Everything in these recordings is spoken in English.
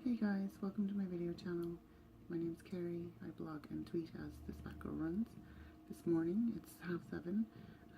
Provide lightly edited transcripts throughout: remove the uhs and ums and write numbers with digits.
Hey guys, welcome to my video channel. My name's Carrie. I blog and tweet as This Fat Girl Runs. This morning it's 7:30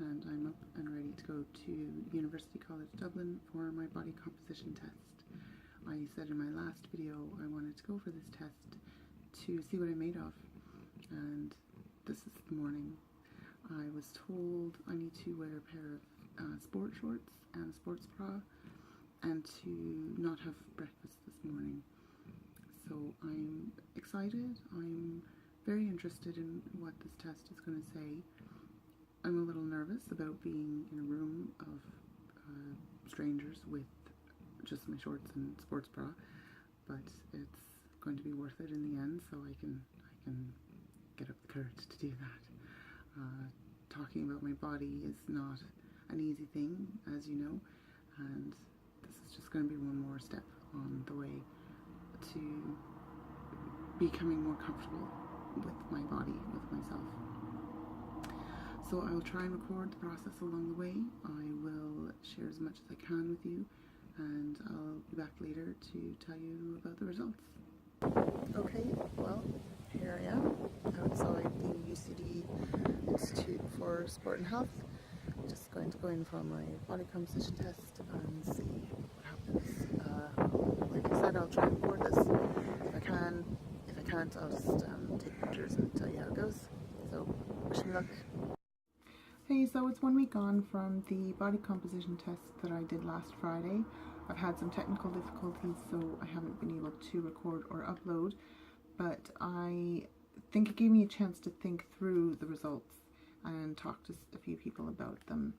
and I'm up and ready to go to University College Dublin for my body composition test. I said in my last video I wanted to go for this test to see what I'm made of, and this is the morning. I was told I need to wear a pair of sport shorts and a sports bra and to not have breakfast this morning. So I'm excited. I'm very interested in what this test is going to say. I'm a little nervous about being in a room of strangers with just my shorts and sports bra, but it's going to be worth it in the end, so I can get up the courage to do that. Talking about my body is not an easy thing, as you know, and this is just going to be one more step on the way to becoming more comfortable with my body, with myself. So I will try and record the process along the way. I will share as much as I can with you, and I'll be back later to tell you about the results. Okay, well, here I am outside the UCD Institute for Sport and Health. Just going to go in for my body composition test and see what happens. Like I said, I'll try and record this if I can. If I can't, I'll just take pictures and tell you how it goes. So, wish me luck. Hey, so it's 1 week on from the body composition test that I did last Friday. I've had some technical difficulties, so I haven't been able to record or upload, but I think it gave me a chance to think through the results and talk to a few people about them.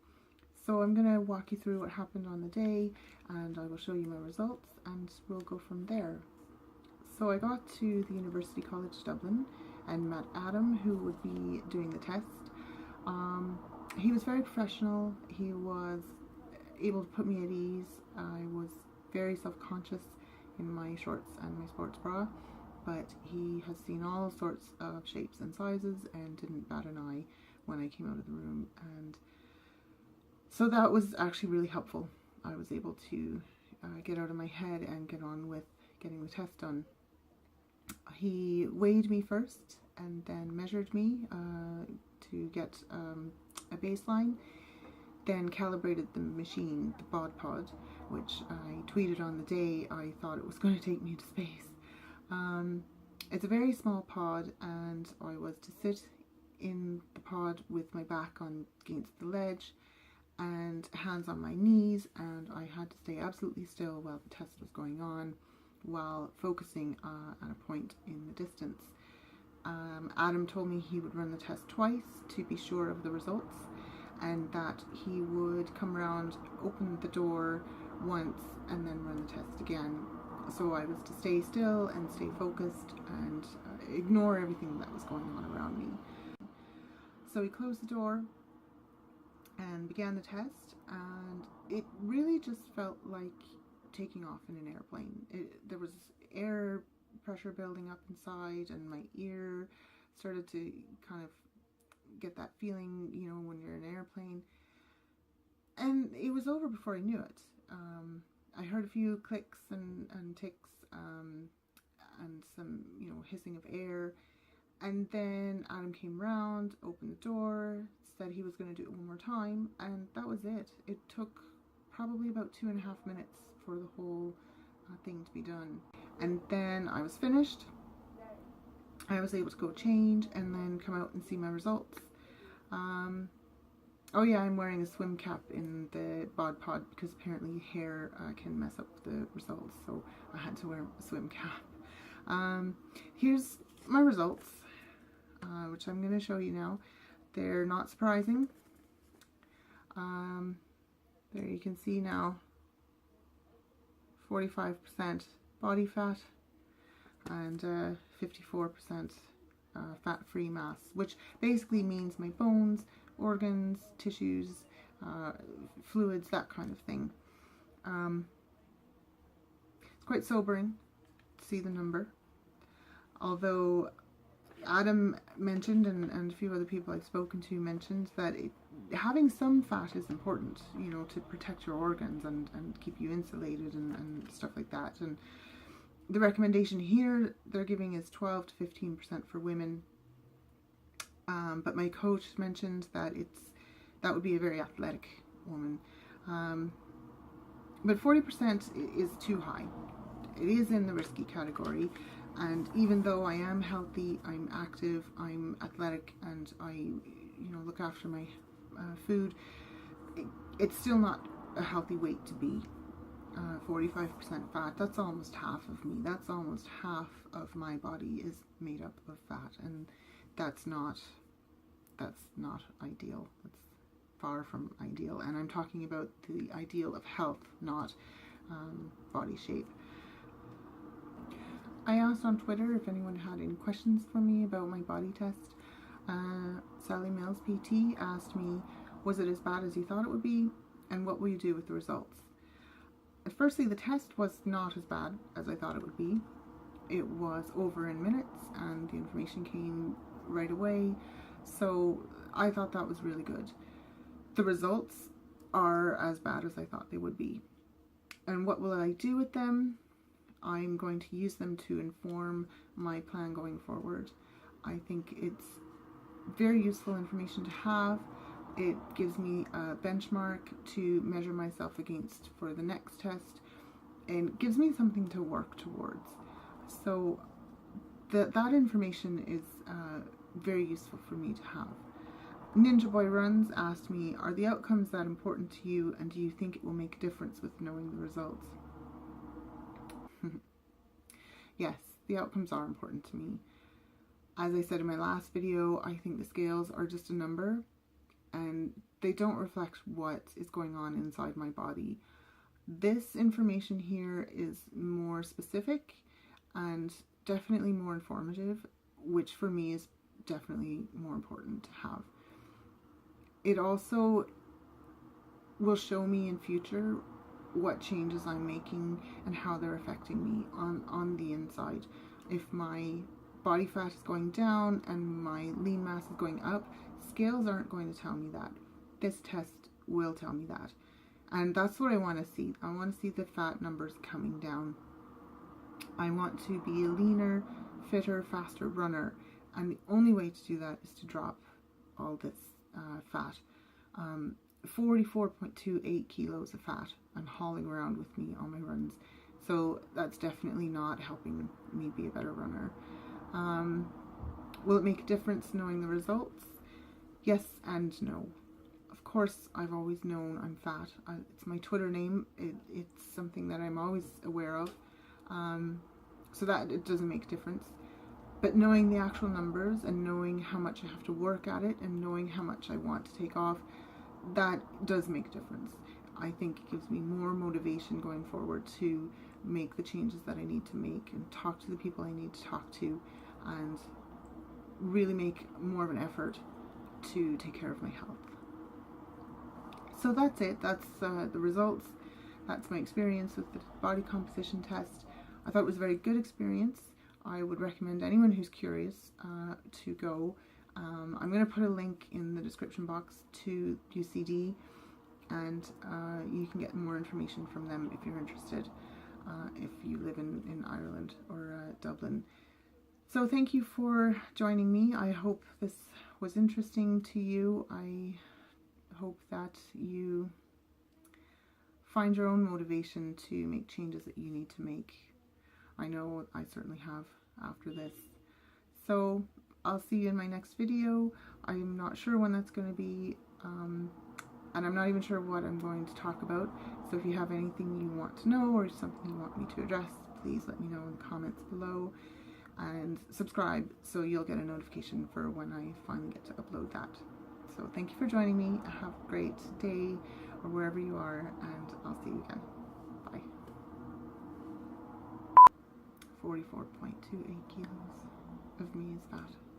So I'm going to walk you through what happened on the day, and I will show you my results, and we'll go from there. So I got to the University College Dublin and met Adam, who would be doing the test. He was very professional. He was able to put me at ease. I was very self-conscious in my shorts and my sports bra, but he has seen all sorts of shapes and sizes and didn't bat an eye when I came out of the room, and so that was actually really helpful. I was able to get out of my head and get on with getting the test done. He weighed me first and then measured me to get a baseline, then calibrated the machine, the bod pod, which I tweeted on the day I thought it was going to take me to space. It's a very small pod, and I was to sit in the pod with my back against the ledge and hands on my knees, and I had to stay absolutely still while the test was going on, while focusing at a point in the distance. Adam told me he would run the test twice to be sure of the results, and that he would come around, open the door once, and then run the test again. So I was to stay still and stay focused and ignore everything that was going on around me. So he closed the door and began the test, and it really just felt like taking off in an airplane. There was air pressure building up inside, and my ear started to kind of get that feeling, you know, when you're in an airplane. And it was over before I knew it. I heard a few clicks and ticks and some, you know, hissing of air. And then Adam came round, opened the door, said he was going to do it one more time, and that was it. It took probably about 2.5 minutes for the whole thing to be done. And then I was finished. I was able to go change and then come out and see my results. Oh yeah, I'm wearing a swim cap in the bod pod because apparently hair can mess up the results, so I had to wear a swim cap. Here's my results, which I'm going to show you now. They're not surprising. There you can see now 45% body fat and 54% fat-free mass, which basically means my bones, organs, tissues, fluids, that kind of thing. It's quite sobering to see the number, although Adam mentioned, and a few other people I've spoken to mentioned, that having some fat is important, you know, to protect your organs and keep you insulated and stuff like that. And The recommendation here they're giving is 12 to 15% for women. But my coach mentioned that that would be a very athletic woman. But 40% is too high. It is in the risky category, and even though I am healthy, I'm active, I'm athletic, and I look after my food, it's still not a healthy weight to be. 45% fat, that's almost half of me. That's almost half of my body is made up of fat, and that's not ideal. That's far from ideal, and I'm talking about the ideal of health, not body shape. I asked on Twitter if anyone had any questions for me about my body test. Sally Mills PT asked me, was it as bad as you thought it would be, and what will you do with the results? Firstly, the test was not as bad as I thought it would be. It was over in minutes and the information came right away, so I thought that was really good. The results are as bad as I thought they would be. And what will I do with them? I'm going to use them to inform my plan going forward. I think it's very useful information to have. It gives me a benchmark to measure myself against for the next test, and gives me something to work towards. So that information is very useful for me to have. Ninja Boy Runs asked me, are the outcomes that important to you, and do you think it will make a difference with knowing the results? Yes, the outcomes are important to me. As I said in my last video, I think the scales are just a number, and they don't reflect what is going on inside my body. This information here is more specific and definitely more informative, which for me is definitely more important to have. It also will show me in future what changes I'm making and how they're affecting me on the inside. If my body fat is going down and my lean mass is going up, scales aren't going to tell me that. This test will tell me that. And that's what I want to see. I want to see the fat numbers coming down. I want to be a leaner, fitter, faster runner. And the only way to do that is to drop all this fat. 44.28 kilos of fat I'm hauling around with me on my runs. So that's definitely not helping me be a better runner. Will it make a difference knowing the results? Yes and no. Of course, I've always known I'm fat. It's my Twitter name. It's something that I'm always aware of. So that it doesn't make a difference. But knowing the actual numbers and knowing how much I have to work at it and knowing how much I want to take off, that does make a difference. I think it gives me more motivation going forward to make the changes that I need to make and talk to the people I need to talk to and really make more of an effort to take care of my health. So that's it. That's the results. That's my experience with the body composition test. I thought it was a very good experience. I would recommend anyone who's curious to go. I'm going to put a link in the description box to UCD, and you can get more information from them if you're interested, if you live in Ireland or Dublin. So thank you for joining me. I hope this was interesting to you. I hope that you find your own motivation to make changes that you need to make. I know I certainly have after this. So I'll see you in my next video. I'm not sure when that's going to be, and I'm not even sure what I'm going to talk about. So if you have anything you want to know or something you want me to address, please let me know in the comments below, and subscribe so you'll get a notification for when I finally get to upload that. So thank you for joining me. Have a great day or wherever you are, and I'll see you again. Bye. 44.28 kilos of me is fat.